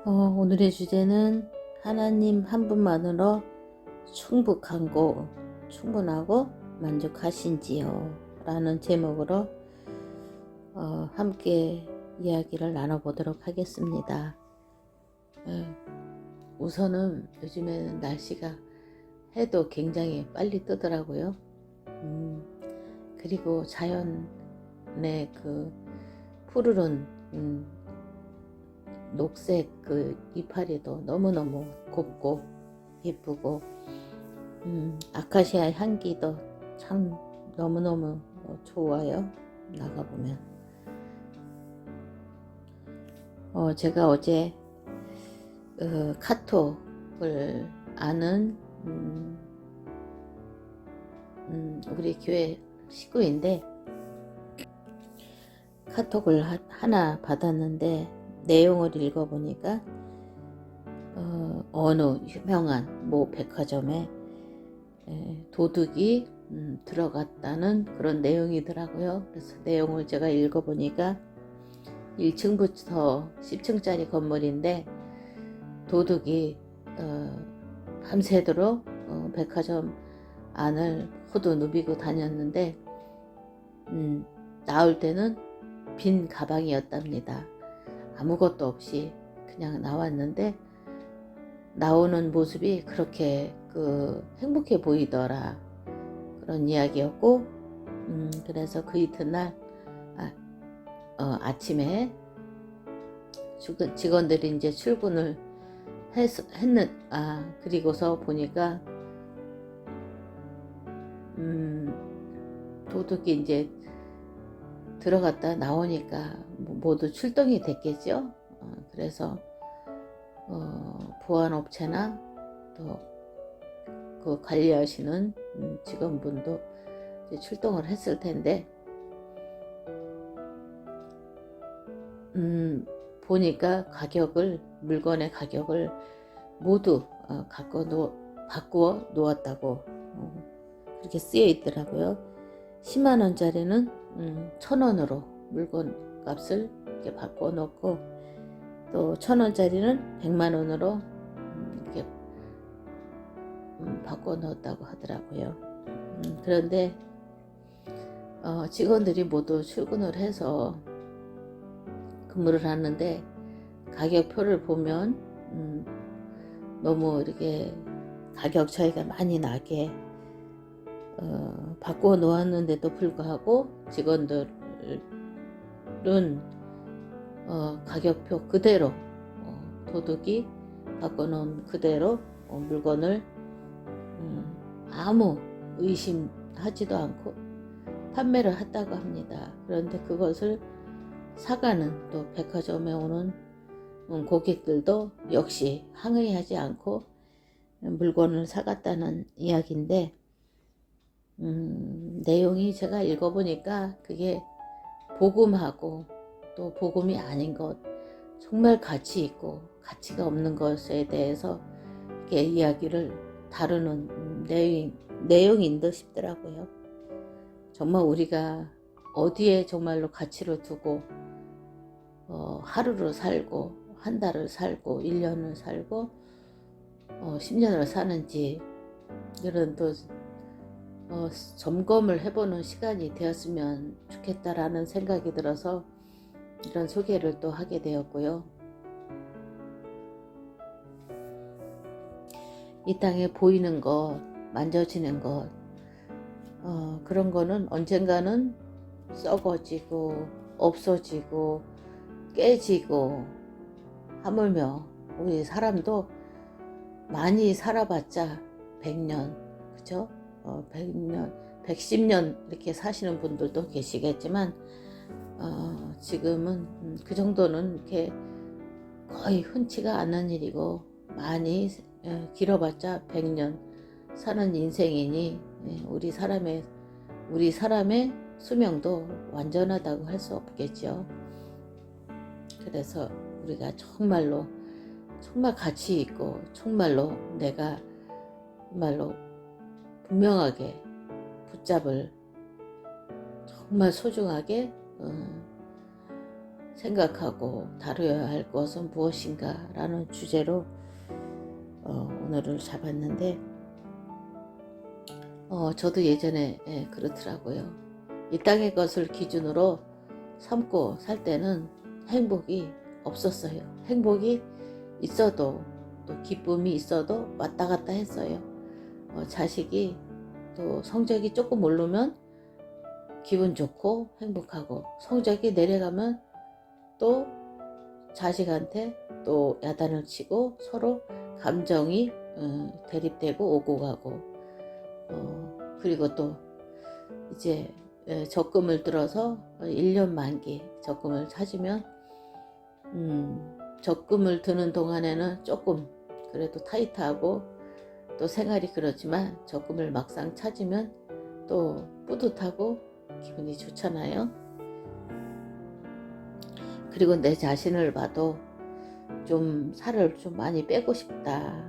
오늘의 주제는 하나님 한 분만으로 충분하고 만족하신지요? 라는 제목으로 함께 이야기를 나눠보도록 하겠습니다. 우선은 요즘에는 날씨가 해도 굉장히 빨리 뜨더라고요. 그리고 자연의 그 푸르른 녹색 그 이파리도 너무너무 곱고 예쁘고 아카시아 향기도 참 너무너무 좋아요. 나가보면 제가 어제 카톡을 아는 우리 교회 식구인데 카톡을 하나 받았는데 내용을 읽어보니까 어느 유명한 모 백화점에 도둑이 들어갔다는 그런 내용이더라고요. 그래서 내용을 제가 읽어보니까 1층부터 10층짜리 건물인데 도둑이 밤새도록 백화점 안을 호두 누비고 다녔는데 나올 때는 빈 가방이었답니다. 아무것도 없이 그냥 나왔는데 나오는 모습이 그렇게 행복해 보이더라, 그런 이야기였고 그래서 그 이튿날 아침에 직원들이 이제 출근을 그리고서 보니까 도둑이 이제 들어갔다 나오니까 모두 출동이 됐겠죠. 그래서 보안업체나 또 그 관리하시는 직원분도 이제 출동을 했을 텐데 보니까 물건의 가격을 모두 바꾸어 놓았다고 그렇게 쓰여 있더라고요. 10만 원짜리는 1,000원으로 물건 값을 이렇게 바꿔 놓고 또 1,000원짜리는 100만 원으로 이렇게 바꿔 놓았다고 하더라고요. 그런데 직원들이 모두 출근을 해서 근무를 하는데 가격표를 보면 너무 이렇게 가격 차이가 많이 나게 바꿔 놓았는데도 불구하고 직원들은 가격표 그대로 도둑이 바꿔놓은 그대로 물건을 아무 의심하지도 않고 판매를 했다고 합니다. 그런데 그것을 사가는 또 백화점에 오는 고객들도 역시 항의하지 않고 물건을 사갔다는 이야기인데 내용이 제가 읽어보니까 그게 복음하고 또 복음이 아닌 것, 정말 가치 있고 가치가 없는 것에 대해서 이렇게 이야기를 다루는 내용인 듯 싶더라고요. 정말 우리가 어디에 정말로 가치를 두고 하루를 살고 한 달을 살고 1년을 살고 10년을 사는지 이런 또 점검을 해보는 시간이 되었으면 좋겠다라는 생각이 들어서 이런 소개를 또 하게 되었고요. 이 땅에 보이는 것, 만져지는 것, 그런 거는 언젠가는 썩어지고 없어지고 깨지고, 하물며 우리 사람도 많이 살아봤자 100년, 그죠? 100년, 110년 이렇게 사시는 분들도 계시겠지만 지금은 그 정도는 이렇게 거의 흔치가 않은 일이고 많이 길어봤자 100년 사는 인생이니 우리 사람의 수명도 완전하다고 할 수 없겠죠. 그래서 우리가 정말 가치 있고 정말로 내가 분명하게 붙잡을 정말 소중하게 생각하고 다루어야 할 것은 무엇인가 라는 주제로 오늘을 잡았는데 저도 예전에 그렇더라고요. 이 땅의 것을 기준으로 삼고 살 때는 행복이 없었어요. 행복이 있어도 또 기쁨이 있어도 왔다 갔다 했어요. 자식이 또 성적이 조금 오르면 기분 좋고 행복하고, 성적이 내려가면 또 자식한테 또 야단을 치고 서로 감정이 대립되고 오고 가고, 그리고 또 이제 적금을 들어서 1년 만기 적금을 찾으면 적금을 드는 동안에는 조금 그래도 타이트하고 또 생활이 그렇지만 적금을 막상 찾으면 또 뿌듯하고 기분이 좋잖아요. 그리고 내 자신을 봐도 좀 살을 좀 많이 빼고 싶다.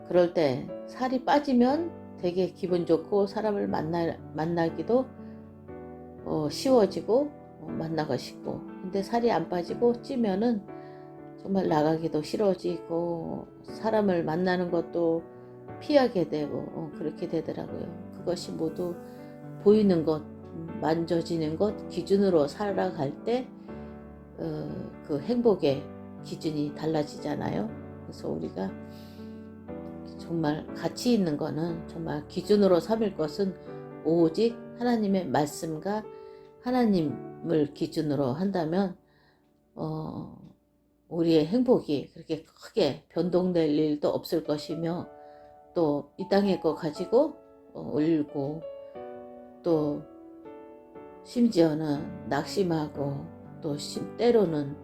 그럴 때 살이 빠지면 되게 기분 좋고 사람을 만나기도 쉬워지고 만나고 싶고, 근데 살이 안 빠지고 찌면은 정말 나가기도 싫어지고 사람을 만나는 것도 피하게 되고 그렇게 되더라고요. 그것이 모두 보이는 것, 만져지는 것 기준으로 살아갈 때 그 행복의 기준이 달라지잖아요. 그래서 우리가 정말 가치 있는 거는, 정말 기준으로 삼을 것은 오직 하나님의 말씀과 하나님을 기준으로 한다면 우리의 행복이 그렇게 크게 변동될 일도 없을 것이며, 또 이 땅의 거 가지고 울고 또 심지어는 낙심하고 또 때로는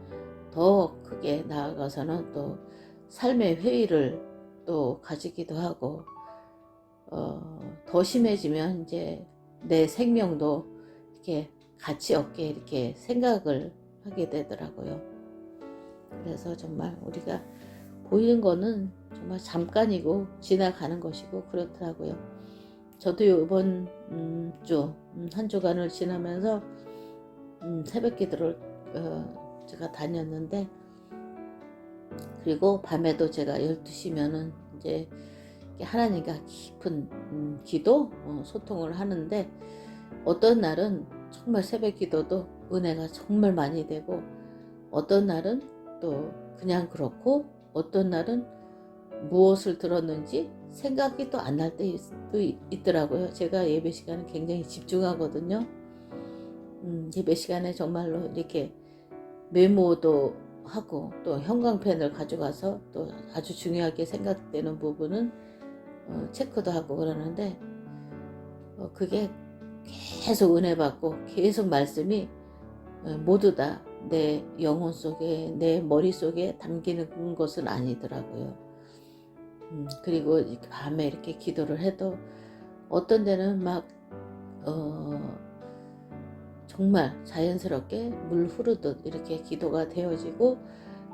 더 크게 나아가서는 또 삶의 회의를 또 가지기도 하고, 더 심해지면 이제 내 생명도 이렇게 가치 없게 이렇게 생각을 하게 되더라고요. 그래서 정말 우리가 보이는 거는 정말 잠깐이고 지나가는 것이고 그렇더라고요. 저도 이번 주 한 주간을 지나면서 새벽 기도를 제가 다녔는데, 그리고 밤에도 제가 12시면은 이제 하나님과 깊은 기도 소통을 하는데, 어떤 날은 정말 새벽 기도도 은혜가 정말 많이 되고, 어떤 날은 또 그냥 그렇고, 어떤 날은 무엇을 들었는지 생각이 또 안 날 때도 있더라고요. 제가 예배 시간에 굉장히 집중하거든요. 예배 시간에 정말로 이렇게 메모도 하고 또 형광펜을 가져가서 또 아주 중요하게 생각되는 부분은 체크도 하고 그러는데, 그게 계속 은혜 받고 계속 말씀이 모두 다 내 영혼 속에, 내 머릿속에 담기는 것은 아니더라고요. 그리고 밤에 이렇게 기도를 해도 어떤 데는 정말 자연스럽게 물 흐르듯 이렇게 기도가 되어지고,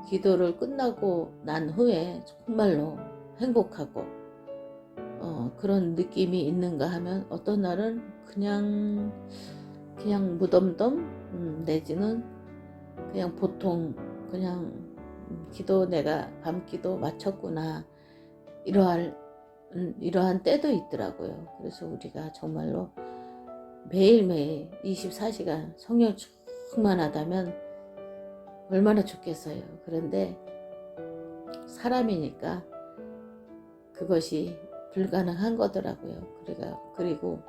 기도를 끝나고 난 후에 정말로 행복하고 그런 느낌이 있는가 하면, 어떤 날은 그냥 무덤덤 내지는 그냥 보통 그냥 기도, 내가 밤기도 마쳤구나, 이러한 때도 있더라고요. 그래서 우리가 정말로 매일매일 24시간 성령 충만하다면 얼마나 좋겠어요. 그런데 사람이니까 그것이 불가능한 거더라고요. 그리고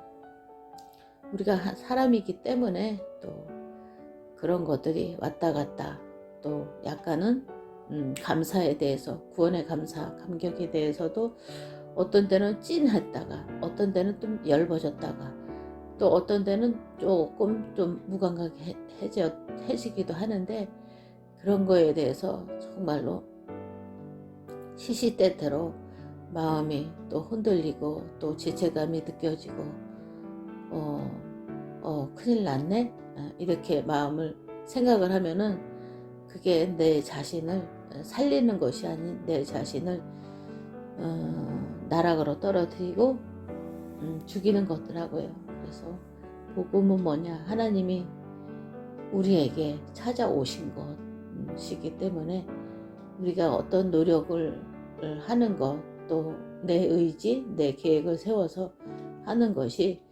우리가 사람이기 때문에 또 그런 것들이 왔다 갔다, 또 약간은 감사에 대해서, 구원의 감사, 감격에 대해서도 어떤 때는 찐했다가 어떤 때는 좀 엷어졌다가 또 어떤 때는 조금 좀 무감각해지기도 하는데, 그런 거에 대해서 정말로 시시때때로 마음이 또 흔들리고 또 죄책감이 느껴지고 큰일 났네, 이렇게 마음을 생각을 하면은 그게 내 자신을 살리는 것이 아닌 내 자신을 나락으로 떨어뜨리고 죽이는 거더라고요. 그래서 복음은 뭐냐, 하나님이 우리에게 찾아오신 것이기 때문에 우리가 어떤 노력을 하는 것, 또 내 의지, 내 계획을 세워서 하는 것이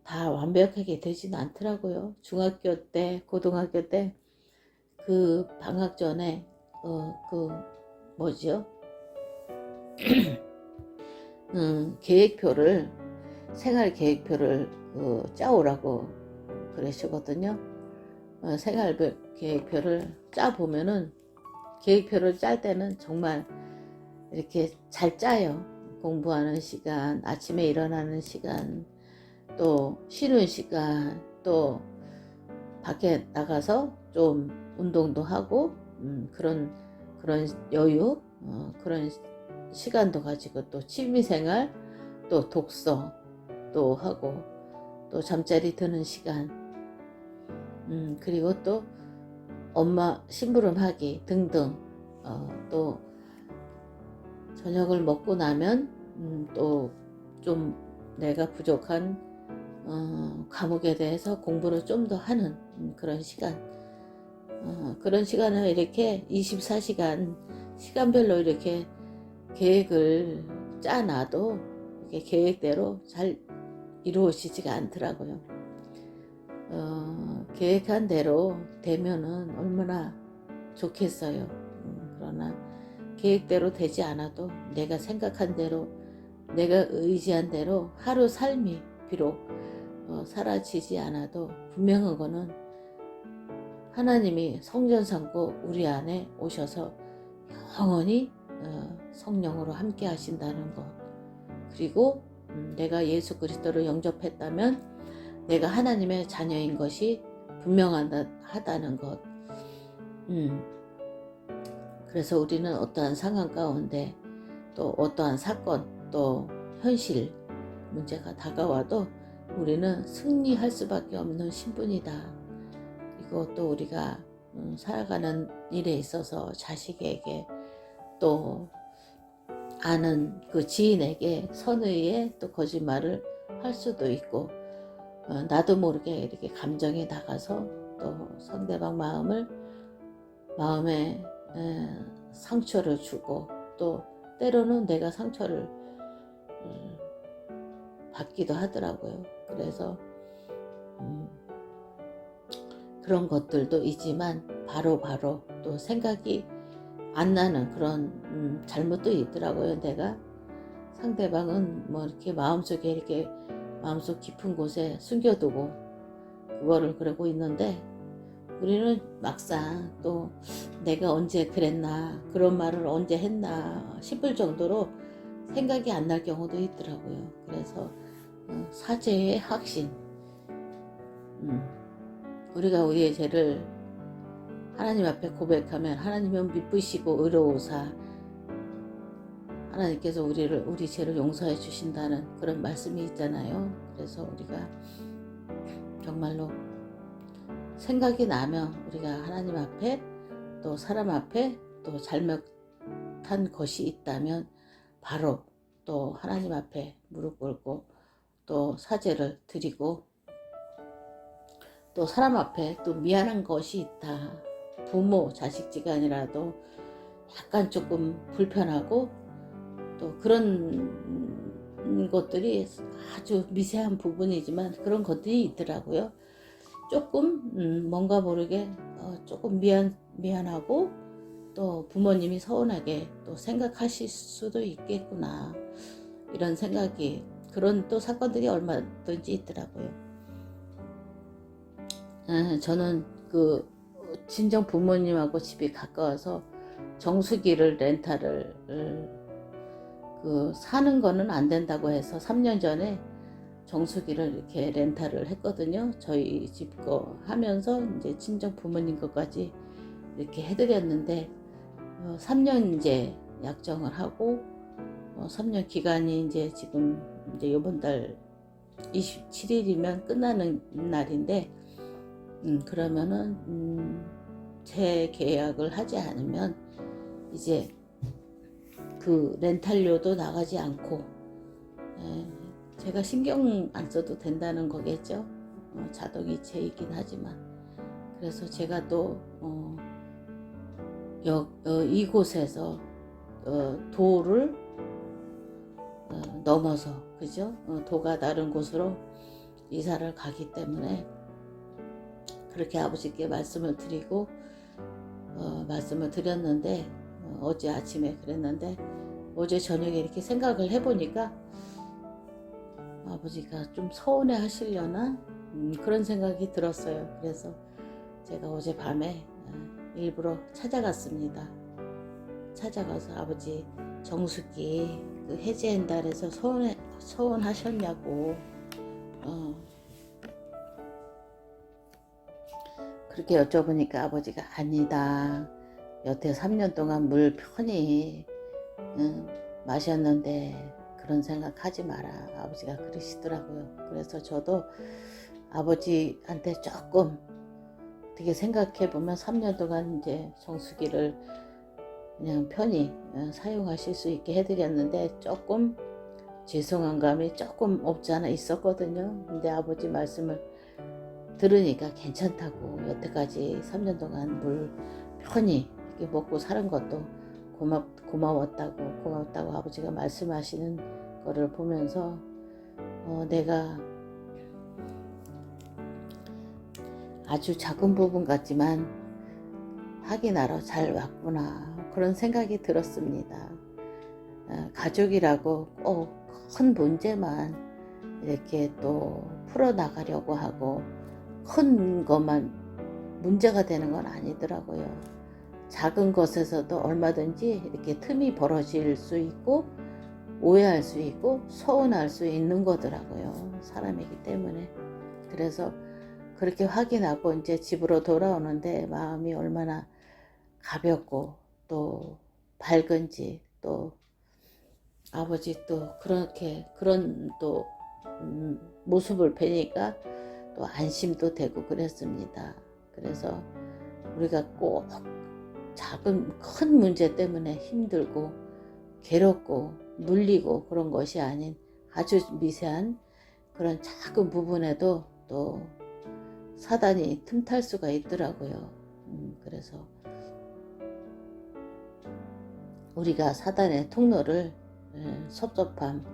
다 완벽하게 되진 않더라고요. 중학교 때, 고등학교 때 그 방학 전에 그 뭐죠? 계획표를 생활 계획표를 짜오라고 그러시거든요. 생활 계획표를 짜 보면은 계획표를 짤 때는 정말 이렇게 잘 짜요. 공부하는 시간, 아침에 일어나는 시간, 또 쉬는 시간, 또 밖에 나가서 좀 운동도 하고 그런 여유, 그런 시간도 가지고 또 취미생활, 또 독서 또 하고 또 잠자리 드는 시간, 그리고 또 엄마 심부름하기 등등, 또 저녁을 먹고 나면 또 좀 내가 부족한 과목에 대해서 공부를 좀 더 하는 그런 시간, 그런 시간을 이렇게 24시간 시간별로 이렇게 계획을 짜놔도 이렇게 계획대로 잘 이루어지지가 않더라고요. 계획한 대로 되면은 얼마나 좋겠어요. 그러나 계획대로 되지 않아도 내가 생각한 대로, 내가 의지한 대로 하루 삶이 비록 사라지지 않아도 분명한 거는 하나님이 성전 삼고 우리 안에 오셔서 영원히 성령으로 함께 하신다는 것, 그리고 내가 예수 그리스도를 영접했다면 내가 하나님의 자녀인 것이 분명하다는 것. 그래서 우리는 어떠한 상황 가운데, 또 어떠한 사건, 또 현실 문제가 다가와도 우리는 승리할 수밖에 없는 신분이다. 그리고 또 우리가 살아가는 일에 있어서 자식에게, 또 아는 그 지인에게 선의의 또 거짓말을 할 수도 있고, 나도 모르게 이렇게 감정에 나가서 또 상대방 마음에 상처를 주고, 또 때로는 내가 상처를 받기도 하더라고요. 그래서 그런 것들도 있지만 바로 또 생각이 안 나는 그런 잘못도 있더라고요. 내가 상대방은 뭐 이렇게 마음속에 이렇게 마음속 깊은 곳에 숨겨두고 그거를 그러고 있는데, 우리는 막상 또 내가 언제 그랬나, 그런 말을 언제 했나 싶을 정도로 생각이 안 날 경우도 있더라고요. 그래서 사죄의 확신, 우리가 우리의 죄를 하나님 앞에 고백하면 하나님은 미쁘시고 의로우사 하나님께서 우리 죄를 용서해 주신다는 그런 말씀이 있잖아요. 그래서 우리가 정말로 생각이 나면 우리가 하나님 앞에, 또 사람 앞에 또 잘못한 것이 있다면 바로 또 하나님 앞에 무릎 꿇고 또 사죄를 드리고, 또 사람 앞에 또 미안한 것이 있다, 부모 자식지간이라도 약간 조금 불편하고 또 그런 것들이 아주 미세한 부분이지만 그런 것들이 있더라고요. 조금 뭔가 모르게 조금 미안하고, 또 부모님이 서운하게 또 생각하실 수도 있겠구나, 이런 생각이, 그런 또 사건들이 얼마든지 있더라고요. 저는 그 친정 부모님하고 집이 가까워서 정수기를 렌탈을 사는 거는 안 된다고 해서 3년 전에 정수기를 이렇게 렌탈을 했거든요. 저희 집 거 하면서 이제 친정 부모님 것까지 이렇게 해드렸는데 3년 이제 약정을 하고 3년 기간이 이제 지금 이제 이번 달 27일이면 끝나는 날인데, 그러면은 재계약을 하지 않으면 이제 그 렌탈료도 나가지 않고 제가 신경 안 써도 된다는 거겠죠. 자동이체이긴 하지만 그래서 제가 또 이곳에서 도를 넘어서, 그죠? 도가 다른 곳으로 이사를 가기 때문에 그렇게 아버지께 말씀을 드리고 말씀을 드렸는데, 어제 아침에 그랬는데 어제 저녁에 이렇게 생각을 해보니까 아버지가 좀 서운해 하시려나 그런 생각이 들었어요. 그래서 제가 어제 밤에 일부러 찾아갔습니다. 찾아가서 아버지 정수기 그 해제한다 해서 서운하셨냐고 그렇게 여쭤보니까 아버지가 아니다, 여태 3년 동안 물 편히 마셨는데 그런 생각 하지 마라, 아버지가 그러시더라고요. 그래서 저도 아버지한테 조금 어떻게 생각해 보면 3년 동안 이제 정수기를 그냥 편히 사용하실 수 있게 해드렸는데 조금 죄송한 감이 조금 없지 않아 있었거든요. 근데 아버지 말씀을 들으니까 괜찮다고, 여태까지 3년 동안 물 편히 이렇게 먹고 사는 것도 고맙다고 아버지가 말씀하시는 거를 보면서 내가 아주 작은 부분 같지만 확인하러 잘 왔구나, 그런 생각이 들었습니다. 가족이라고 꼭 큰 문제만 이렇게 또 풀어나가려고 하고 큰 것만 문제가 되는 건 아니더라고요. 작은 것에서도 얼마든지 이렇게 틈이 벌어질 수 있고 오해할 수 있고 서운할 수 있는 거더라고요, 사람이기 때문에. 그래서 그렇게 확인하고 이제 집으로 돌아오는데 마음이 얼마나 가볍고 또 밝은지, 또 아버지 또 그런 또 모습을 뵈니까 또 안심도 되고 그랬습니다. 그래서 우리가 꼭 큰 문제 때문에 힘들고 괴롭고 눌리고 그런 것이 아닌 아주 미세한 그런 작은 부분에도 또 사단이 틈탈 수가 있더라고요. 그래서 우리가 사단의 통로를 섭섭함,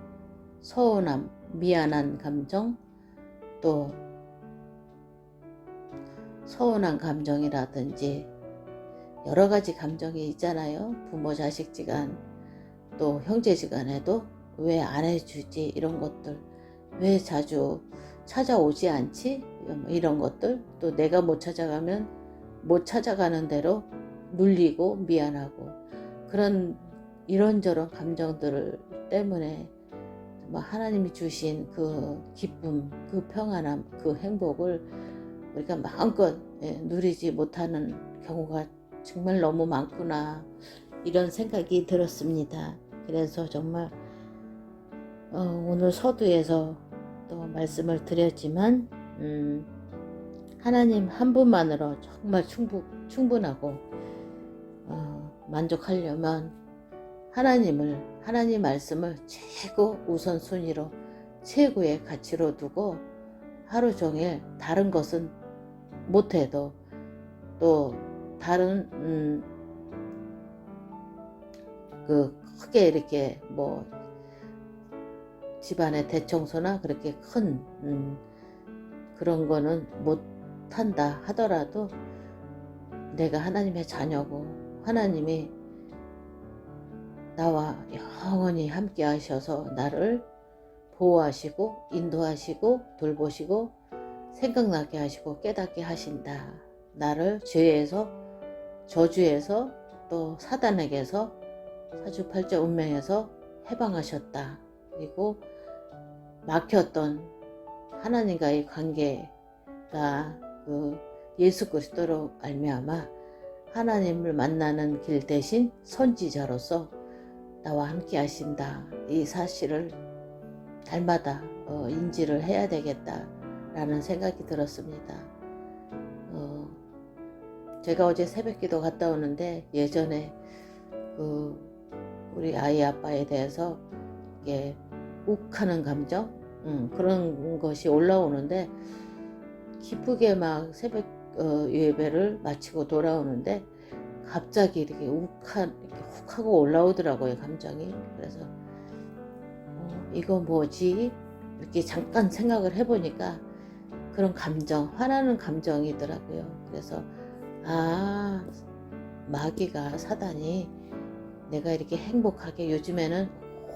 서운함, 미안한 감정, 또 서운한 감정이라든지 여러 가지 감정이 있잖아요. 부모 자식지간, 또 형제지간에도 왜 안 해주지, 이런 것들, 왜 자주 찾아오지 않지, 이런 것들, 또 내가 못 찾아가면 못 찾아가는 대로 눌리고 미안하고, 그런 이런저런 감정들 때문에 하나님이 주신 그 기쁨, 그 평안함, 그 행복을 우리가 마음껏 누리지 못하는 경우가 정말 너무 많구나, 이런 생각이 들었습니다. 그래서 정말 오늘 서두에서 또 말씀을 드렸지만 하나님 한 분만으로 정말 충분하고 만족하려면 하나님 말씀을 최고 우선순위로 최고의 가치로 두고 하루 종일 다른 것은 못해도 또 다른 그 크게 이렇게 뭐 집안의 대청소나 그렇게 큰 그런 거는 못한다 하더라도 내가 하나님의 자녀고 하나님이 나와 영원히 함께 하셔서 나를 보호하시고 인도하시고 돌보시고 생각나게 하시고 깨닫게 하신다. 나를 죄에서 저주에서 또 사단에게서 사주팔자 운명에서 해방하셨다. 그리고 막혔던 하나님과의 관계가 그 예수 그리스도로 말미암아 하나님을 만나는 길 대신 선지자로서 나와 함께 하신다. 이 사실을 날마다 인지를 해야 되겠다라는 생각이 들었습니다. 제가 어제 새벽기도 갔다 오는데 예전에 우리 아이 아빠에 대해서 이게 욱하는 감정 그런 것이 올라오는데 기쁘게 막 새벽 예배를 마치고 돌아오는데 갑자기 이렇게 이렇게 훅 하고 올라오더라고요, 감정이. 그래서 이거 뭐지? 이렇게 잠깐 생각을 해보니까 그런 감정, 화나는 감정이더라고요. 그래서 마귀가, 사단이 내가 이렇게 행복하게 요즘에는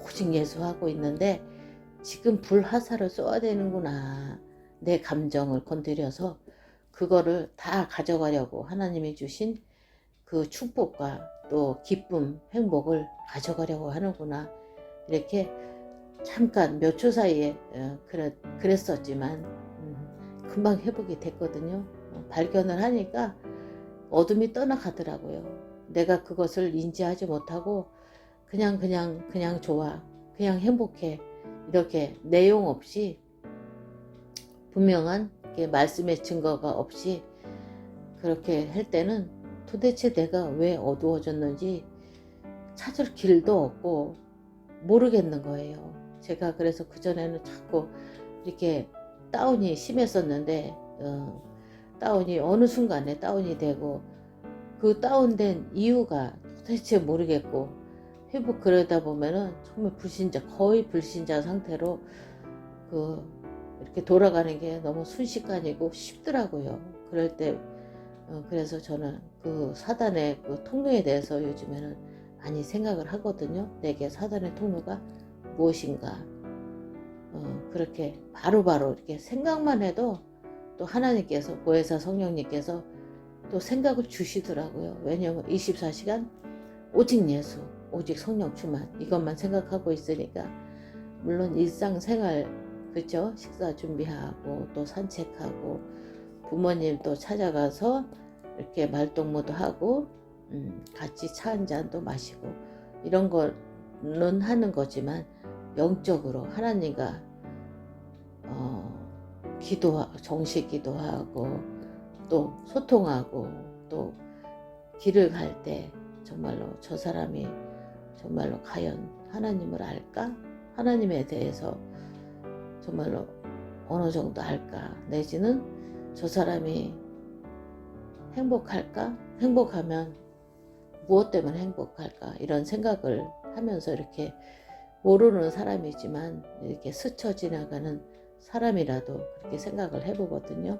오직 예수하고 있는데 지금 불화살을 쏘아야 되는구나. 내 감정을 건드려서 그거를 다 가져가려고 하나님이 주신 그 축복과 또 기쁨, 행복을 가져가려고 하는구나. 이렇게 잠깐 몇 초 사이에 그랬었지만 금방 회복이 됐거든요. 발견을 하니까 어둠이 떠나가더라고요. 내가 그것을 인지하지 못하고 그냥 좋아, 그냥 행복해, 이렇게 내용 없이 분명한 말씀의 증거가 없이 그렇게 할 때는 도대체 내가 왜 어두워졌는지 찾을 길도 없고 모르겠는 거예요. 제가 그래서 그전에는 자꾸 이렇게 다운이 심했었는데 다운이 어느 순간에 다운이 되고 그 다운된 이유가 도대체 모르겠고 회복 그러다 보면은 정말 거의 불신자 상태로 이렇게 돌아가는 게 너무 순식간이고 쉽더라고요. 그럴 때 그래서 저는 그 사단의 그 통로에 대해서 요즘에는 많이 생각을 하거든요. 내게 사단의 통로가 무엇인가. 그렇게 바로바로 이렇게 생각만 해도 또 하나님께서, 보혜사 성령님께서 또 생각을 주시더라고요. 왜냐하면 24시간 오직 예수, 오직 성령 충만, 이것만 생각하고 있으니까. 물론 일상생활, 그죠? 식사 준비하고 또 산책하고 부모님 또 찾아가서 이렇게 말동무도 하고 같이 차 한 잔도 마시고 이런 거는 하는 거지만, 영적으로 하나님과 정식 기도하고 또 소통하고 또 길을 갈 때 정말로 저 사람이 정말로 과연 하나님을 알까? 하나님에 대해서 정말로 어느 정도 알까? 내지는 저 사람이 행복할까? 행복하면 무엇 때문에 행복할까? 이런 생각을 하면서 이렇게 모르는 사람이지만 이렇게 스쳐 지나가는 사람이라도 그렇게 생각을 해보거든요.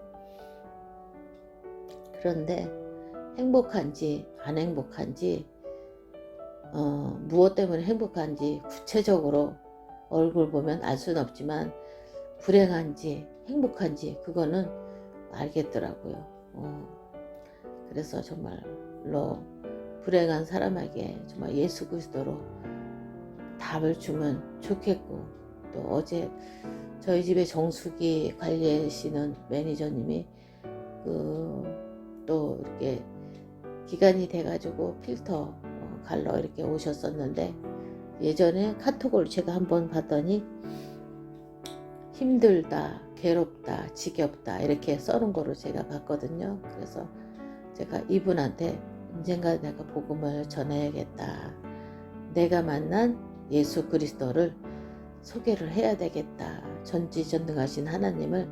그런데 행복한지 안 행복한지 무엇 때문에 행복한지 구체적으로 얼굴 보면 알 수는 없지만 불행한지 행복한지 그거는 알겠더라고요. 그래서 정말로 불행한 사람에게 정말 예수 그리스도로 답을 주면 좋겠고, 또 어제 저희 집에 정수기 관리하시는 매니저님이 또 이렇게 기간이 돼가지고 필터 갈러 이렇게 오셨었는데, 예전에 카톡을 제가 한번 봤더니 힘들다, 괴롭다, 지겹다 이렇게 써놓은 거를 제가 봤거든요. 그래서 제가 이분한테 언젠가 내가 복음을 전해야겠다, 내가 만난 예수 그리스도를 소개를 해야 되겠다, 전지전능하신 하나님을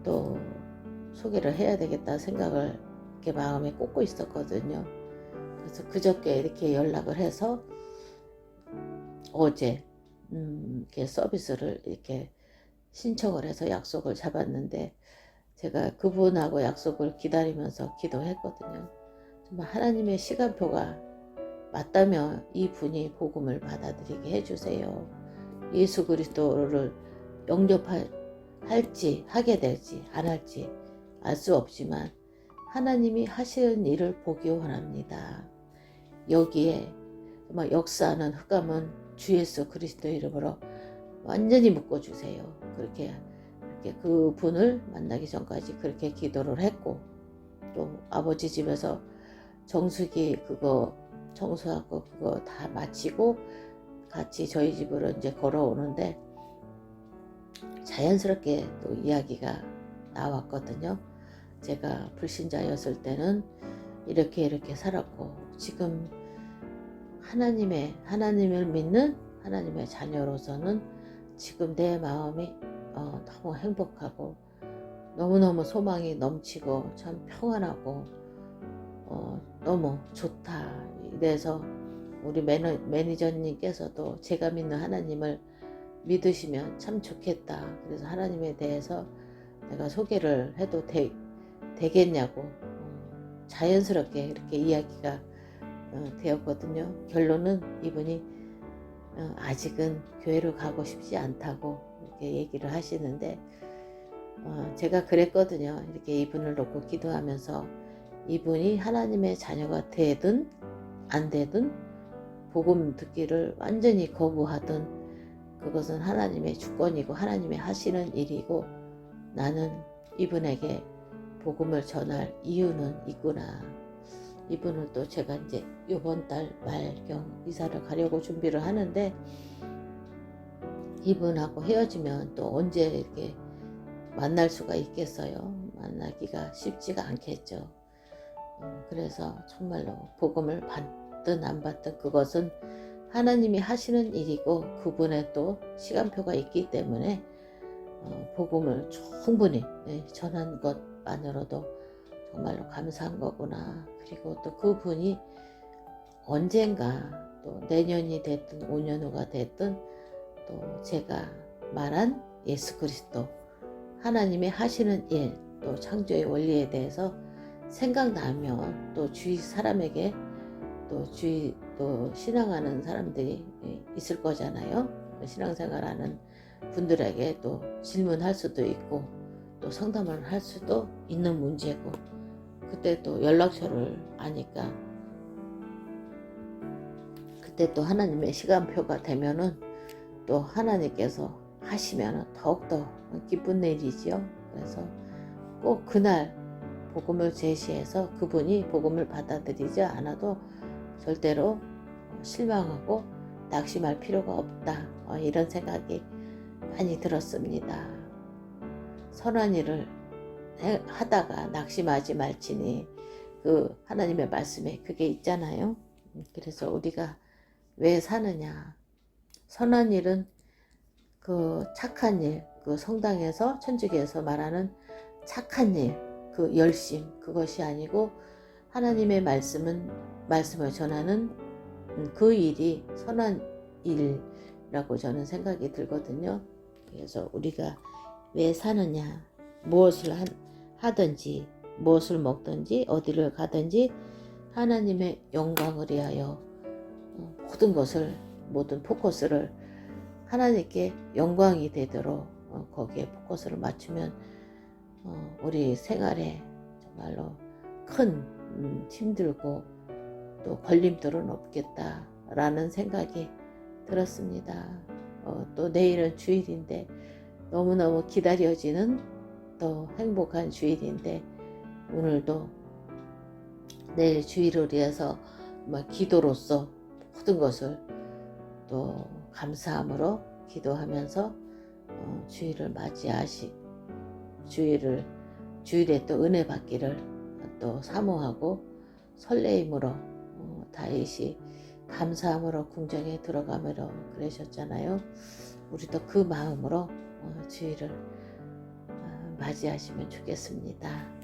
또 소개를 해야 되겠다 생각을 이렇게 마음에 꽂고 있었거든요. 그래서 그저께 이렇게 연락을 해서 어제 이렇게 서비스를 이렇게 신청을 해서 약속을 잡았는데, 제가 그분하고 약속을 기다리면서 기도했거든요. 정말 하나님의 시간표가 맞다면 이 분이 복음을 받아들이게 해주세요. 예수 그리스도를 영접할지 하게 될지 안 할지 알 수 없지만 하나님이 하시는 일을 보기 원합니다. 여기에 정말 역사하는 흑암은 주 예수 그리스도 이름으로 완전히 묶어주세요. 그렇게 그 분을 만나기 전까지 그렇게 기도를 했고, 또 아버지 집에서 정수기 그거 청소하고 그거 다 마치고 같이 저희 집으로 이제 걸어오는데 자연스럽게 또 이야기가 나왔거든요. 제가 불신자였을 때는 이렇게 살았고, 지금 하나님을 믿는 하나님의 자녀로서는 지금 내 마음이 너무 행복하고 너무너무 소망이 넘치고 참 평안하고 너무 좋다. 이래서 우리 매니저님께서도 제가 믿는 하나님을 믿으시면 참 좋겠다. 그래서 하나님에 대해서 내가 소개를 해도 되겠냐고 자연스럽게 이렇게 이야기가 되었거든요. 결론은 이분이 아직은 교회를 가고 싶지 않다고 이렇게 얘기를 하시는데 제가 그랬거든요. 이렇게 이분을 놓고 기도하면서 이분이 하나님의 자녀가 되든 안 되든 복음 듣기를 완전히 거부하든 그것은 하나님의 주권이고 하나님의 하시는 일이고 나는 이분에게 복음을 전할 이유는 있구나. 이분을 또 제가 이제 이번 달 말경 이사를 가려고 준비를 하는데 이분하고 헤어지면 또 언제 이렇게 만날 수가 있겠어요. 만나기가 쉽지가 않겠죠. 그래서 정말로 복음을 받든 안 받든 그것은 하나님이 하시는 일이고 그분의 또 시간표가 있기 때문에 복음을 충분히 전한 것만으로도 정말로 감사한 거구나. 그리고 또 그분이 언젠가 또 내년이 됐든 5년 후가 됐든 또 제가 말한 예수 그리스도 하나님의 하시는 일 또 창조의 원리에 대해서 생각나면 또 주위 사람에게 또 신앙하는 사람들이 있을 거잖아요. 신앙생활하는 분들에게 또 질문할 수도 있고 또 상담을 할 수도 있는 문제고 그때 또 연락처를 아니까 그때 또 하나님의 시간표가 되면은 또 하나님께서 하시면은 더욱더 기쁜 일이지요. 그래서 꼭 그날 복음을 제시해서 그분이 복음을 받아들이지 않아도 절대로 실망하고 낙심할 필요가 없다. 이런 생각이 많이 들었습니다. 선한 일을 하다가 낙심하지 말지니 그 하나님의 말씀에 그게 있잖아요. 그래서 우리가 왜 사느냐. 선한 일은 그 착한 일, 그 성당에서 천주교에서 말하는 착한 일, 그 열심 그것이 아니고 하나님의 말씀을 전하는 그 일이 선한 일이라고 저는 생각이 들거든요. 그래서 우리가 왜 사느냐, 무엇을 하든지 무엇을 먹든지 어디를 가든지 하나님의 영광을 위하여 모든 포커스를 하나님께 영광이 되도록 거기에 포커스를 맞추면 우리 생활에 정말로 큰 힘들고 또 걸림돌은 없겠다라는 생각이 들었습니다. 또 내일은 주일인데 너무너무 기다려지는 또 행복한 주일인데 오늘도 내일 주일을 위해서 기도로서 모든 것을 또 감사함으로 기도하면서 주일을 주일에 또 은혜 받기를 또 사모하고 설레임으로 다윗이 감사함으로 궁정에 들어가므로 그러셨잖아요. 우리도 그 마음으로 주일을 맞이하시면 좋겠습니다.